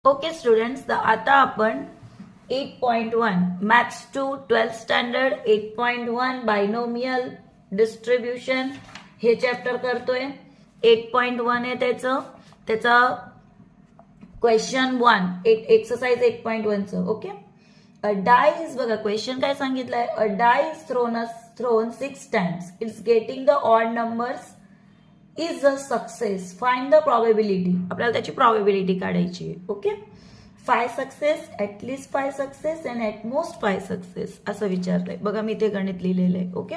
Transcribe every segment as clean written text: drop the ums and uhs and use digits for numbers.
Okay students, तर आता आपण 8.1 maths 2 12th standard 8.1 binomial distribution हे चॅप्टर करतोय. 8.1 आहे त्याचा क्वेश्चन 1 एक्सरसाइज 8.1 चं. ओके, अ डाइज बघा क्वेश्चन काय सांगितलंय. A dice thrown 6 times, it's getting the odd numbers is a success, find the probability. आपल्याला त्याची प्रोबेबिलिटी काढायची आहे. Okay, 5 success, at least 5 success and at most 5 success असं विचारलंय. बघा मी ते गणित लिहिलेलं आहे. Okay,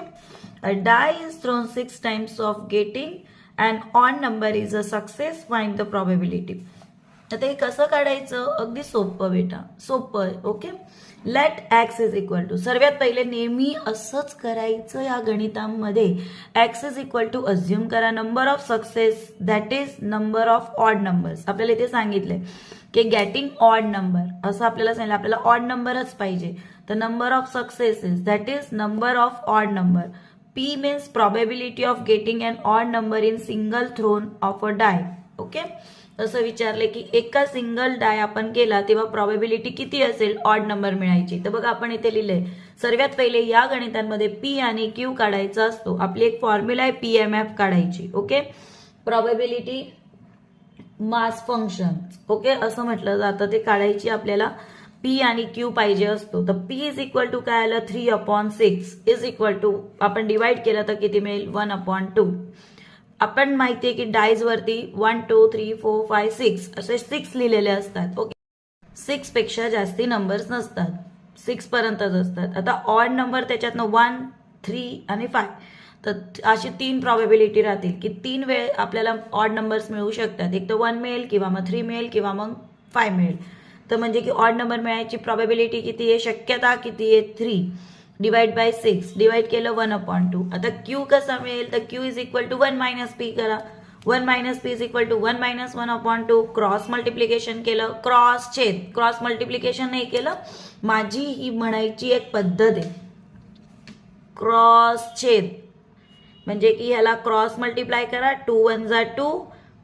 a die is thrown 6 times of getting and odd number is a success, find the probability. आता हे कसं काढायचं, अगदी सोपं बेटा, सोपं आहे. Okay, let X is equal to, सर्वात पहिले नेहमी असंच करायचं या गणितांमध्ये. X is equal to assume करा number of success that is number of odd numbers. आपल्याला इथे सांगितलंय की गेटिंग ऑड नंबर असं आपल्याला सांगितलं, आपल्याला ऑड नंबरच पाहिजे. तर number of successes that is number of odd number. P means probability of getting an odd number in single thrown of a die. Okay, असं विचारले की एका सिंगल डाय आपण केला तेव्हा प्रोबेबिलिटी किती असेल ऑड नंबर मिळायची. तर बघा आपण इथे लिहिलंय, सर्वात पहिले या गणितांमध्ये पी आणि क्यू काढायचा असतो. आपली एक फॉर्म्युला आहे पीएमएफ काढायची. Okay, probability mass function. Okay, असं म्हटलं जातं, ते काढायची आपल्याला. पी आणि क्यू पाहिजे असतो. तर पी इज इक्वल टू काय आलं, 3/6 इज इक्वल टू, आपण डिवाइड केलं तर किती मिळेल, 1/2. आपण माहितीये की डायज वरती 1 2 3 4 5 6 असे 6 लिहिलेले असतात. ओके, 6 पेक्षा जास्ती नंबर्स नसतात, 6 पर्यंतच असतात. आता ऑड नंबर त्याच्यातनं 1 3 आणि 5, तर अशी 3 प्रोबेबिलिटी राहतील की 3 वेळ आपल्याला ऑड नंबर्स मिळू शकतात. एक तर 1 मिळेल किंवा मग 3 मिळेल किंवा मग 5 मिळेल. तर म्हणजे की ऑड नंबर मिळायची प्रोबेबिलिटी किती आहे, शक्यता किती आहे, 3 डिवाइड बाय 6, डिवाइड केलं 1/2. आता क्यू कसा मिळेल, तर Q is equal to 1 minus P करा. 1 minus P is equal to 1 minus 1/2. Cross multiplication केलं, क्रॉस छेद, क्रॉस मल्टिप्लिकेशन नाही केलं. माझी ही म्हणायची एक पद्धत आहे, क्रॉस छेद म्हणजे की ह्याला क्रॉस मल्टिप्लाय करा. 2 1 जा 2,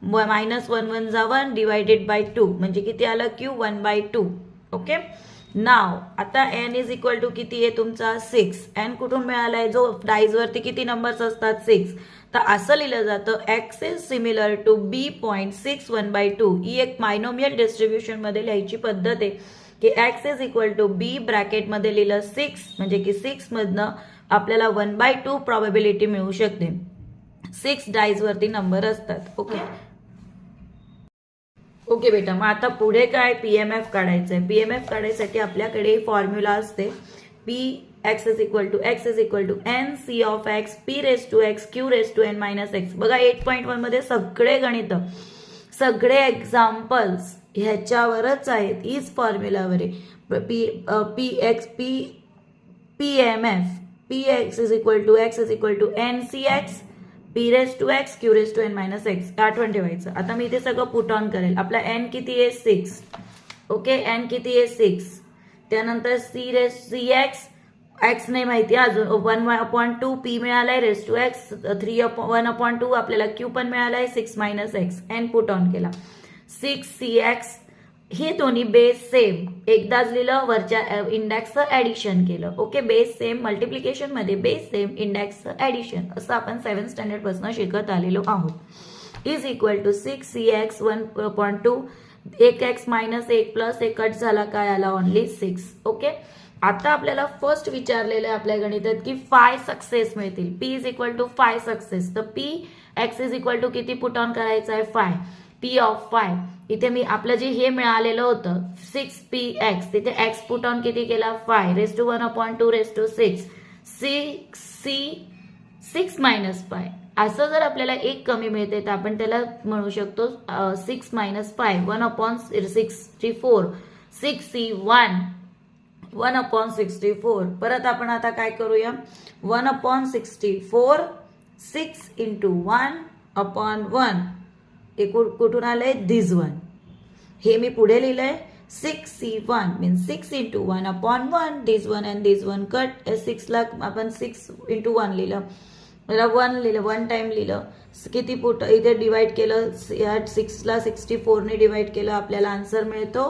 मायनस 1 1 जा 1, डिवायडेड बाय 2 म्हणजे किती आलं, क्यू 1/2. ओके, नाव आता एन इज इक्वल टू किती आहे तुमचा 6. एन कुठून मिळालाय, जो डायज वरती किती नंबर्स असतात 6. तर असं लिहिलं जातं, X is similar to B.6 1/2. ही एक बायनोमियल डिस्ट्रीब्युशन मध्ये लिहायची पद्धत आहे की X is equal to B ब्रॅकेटमध्ये लिहिलं 6 म्हणजे की 6 मधनं आपल्याला 1/2 प्रोबेबिलिटी मिळू शकते. 6 डायज वरती नंबर असतात. ओके ओके बेटा, मग आता पुढे काय, पीएमएफ काढायचंय. पीएमएफ काढायसाठी आपल्याकडे फॉर्म्युला असते, P X is equal to N C of X P raise to X Q raise to N minus X. बघा 8.1 मध्ये सगळे गणित, सगळे एक्झाम्पल्स ह्याच्यावरच आहेत, हीच फॉर्म्युलावर आहे. P X P M F, P X is equal to N C X P raise to X Q raise to N minus X. आठवण ठेवायचं. आता मी इथे सगळं पुट ऑन करेल. आपला एन किती आहे 6. ओके, एन किती आहे 6. त्यानंतर सी एक्स, एक्स नाही माहिती अजून, 1/2 पी मिळालाय, रेस टू एक्स 1/2 आपल्याला, क्यू पण मिळालाय 6 minus X. N put on केला. 6 सी एक्स, हे दोन्ही बेस सेम, एकदाच लिहिलं, वरच्या इंडेक्सचं ऍडिशन केलं. ओके, बेस सेम, मल्टिप्लिकेशन मध्ये बेस सेम, इंडेक्सचं ऍडिशन, असं आपण 7th स्टँडर्ड पासून शिकत आलेलो आहोत. Is equal to 6 C X 1/2, 1 X minus 1 plus 1 cut झाला, काय आला, ओनली 6. ओके, आता आपल्याला फर्स्ट विचारलेलं आहे आपल्या गणितात की 5 सक्सेस मिळतील. P is equal to 5 success. तर P X is equal to किती पुट ऑन करायचं आहे, 5. पी ऑफ 5, इथे मी आपलं जे हे मिळालेलं होतं 6 पी एक्स, तिथे एक्स पुट ऑन किती केला, 5 raise to 1/2 raise to 6, 6 minus 5. असं जर आपल्याला एक कमी मिळते तर आपण त्याला म्हणू शकतो 6 मायनस 5, 1/64, 6C1 1/64. परत आपण आता काय करूया, 1/64, 6 इंटू 1/1, कुठून आलंय, दिस 1. हे मी पुढे लिहिलंय 6C1 means 6 into 1/1, this 1 and this 1 cut. 6 ला आपण 6 इंटू 1 लिहिलं, मला 1 लिहिलं, 1 टाइम लिहिलं, किती पुट इथे डिवाइड केलं, या 6ला 64ने डिवाइड केलं, आपल्याला आन्सर मिळतो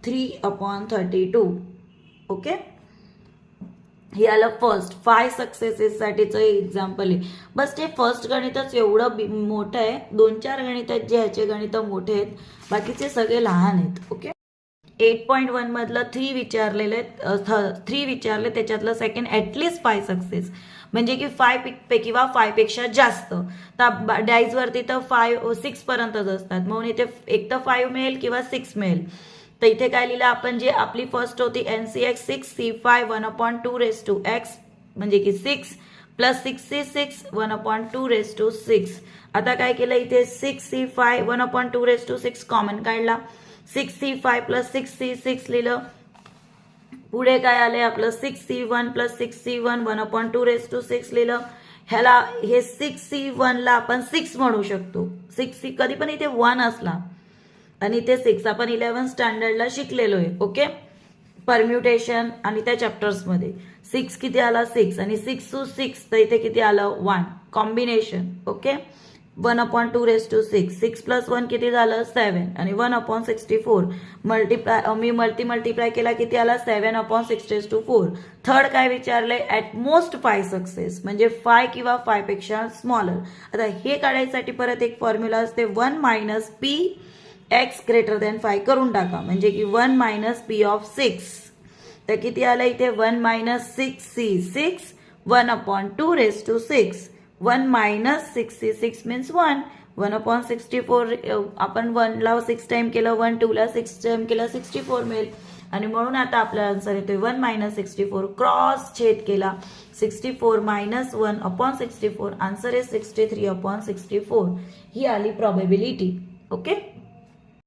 3/32. ओके, हे आलं फर्स्ट 5 सक्सेसेस साठीचं एक्झाम्पल आहे. बस ते फर्स्ट गणितच एवढं मोठं आहे, 2-4 गणित आहेत जे ह्याचे गणित मोठे आहेत, बाकीचे सगळे लहान आहेत. ओके, 8.1 मधलं 3 विचारलेले, 3 विचारले, त्याच्यातलं सेकंड ॲटलिस्ट 5 सक्सेस, म्हणजे की 5 पैकी किंवा 5 पेक्षा जास्त. तर डाईज वरती तर 6 पर्यंतच असतात, म्हणून इथे एक तर 5 मिळेल किंवा 6 मिळेल. तर इथे काय लिहिलं आपण, जे आपली फर्स्ट होती NCX 6C5 1/2x, म्हणजे की 6 प्लस 6C6 1/2/6. आता काय केलं, इथे 6C5 1/2/6 कॉमन काढला, 6C5 प्लस 6C6 लिहिलं. पुढे काय आले आपलं 6C1 प्लस 6C1 1/2/6 लिहिलं. ह्याला हे 6C1 ला आपण 6 म्हणू शकतो. 6C कधी पण इथे 1 असला आणि ते 6 आपण 11 स्टँडर्डला शिकलेलो आहे. ओके, परम्युटेशन आणि त्या चॅप्टर्समध्ये 6 किती आला 6 आणि 6 to 6, तर इथे किती आलं 1 कॉम्बिनेशन. ओके, 1/2/6, 6 प्लस 1 किती झालं 7 आणि 1/64 मल्टिप्लाय केला, किती आला 7/64. थर्ड काय विचारलंय, ॲट मोस्ट 5 सक्सेस, म्हणजे 5 किंवा 5 पेक्षा स्मॉलर. आता हे काढायसाठी परत एक फॉर्म्युला असते, 1 minus P x greater than 5 करून टाका, म्हणजे की 1 मायनस पी ऑफ 6. तर किती आलं इथे 1 minus 6C6 1/2/6. 1 minus 6C6 means 1. 1/64 आपण 1 ला 6 टाइम केलं, 1 2 ला 6 टाइम केलं, 64 मिळेल. आणि म्हणून आता आपला आन्सर येतोय 1 मायनस 64, क्रॉस छेद केला, 64 मायनस 1/64, आन्सर आहे 63/64. ही आली प्रॉबेबिलिटी. ओके.